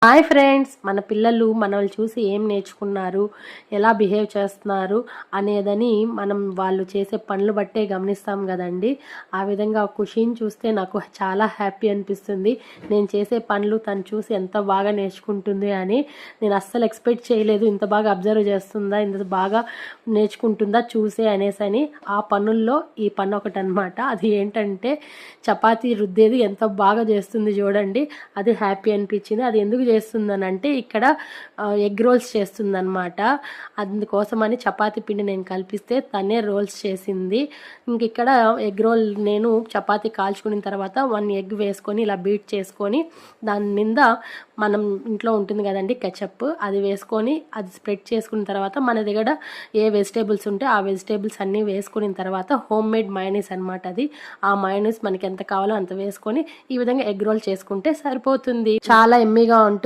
Hi friends, మన పిల్లలు మనల్ని చూసి ఏం నేర్చుకున్నారు, ఎలా బిహేవ్ చేస్తున్నారు అనేదని మనం వాళ్ళు చేసే పనులు బట్టే గమనిస్తాం కదండి. ఆ విధంగా ఖుషీని చూస్తే నాకు చాలా హ్యాపీ అనిపిస్తుంది. నేను చేసే పనులు తను చూసి ఎంత బాగా నేర్చుకుంటుంది అని. నేను అస్సలు ఎక్స్పెక్ట్ చేయలేదు, ఇంత బాగా అబ్జర్వ్ చేస్తుందా, ఇంత బాగా నేర్చుకుంటుందా చూసే అనేసని. ఆ పనుల్లో ఈ పని ఒకటి అనమాట. అది ఏంటంటే చపాతీ రుద్దేది ఎంత బాగా చేస్తుంది చూడండి. అది హ్యాపీ అనిపించింది. అది ఎందుకు చేస్తుందనంటే ఇక్కడ ఎగ్ రోల్స్ చేస్తుందనమాట. అందుకోసమని చపాతీ పిండి నేను కల్పిస్తే తనే రోల్స్ చేసింది. ఇంక ఇక్కడ ఎగ్ రోల్ నేను చపాతీ కాల్చుకున్న తర్వాత 1 ఎగ్ వేసుకొని ఇలా బీట్ చేసుకొని దాని మీద మనం ఇంట్లో ఉంటుంది కదండి కెచప్, అది వేసుకొని అది స్ప్రెడ్ చేసుకున్న తర్వాత మన దగ్గర ఏ వెజిటేబుల్స్ ఉంటే ఆ వెజిటేబుల్స్ అన్నీ వేసుకున్న తర్వాత హోమ్ మేడ్ మయోనీస్ అనమాట అది. ఆ మయోనీస్ మనకి ఎంత కావాలో అంత వేసుకొని ఈ విధంగా ఎగ్ రోల్ చేసుకుంటే సరిపోతుంది. చాలా ఎమ్మీగా ఉంటుంది.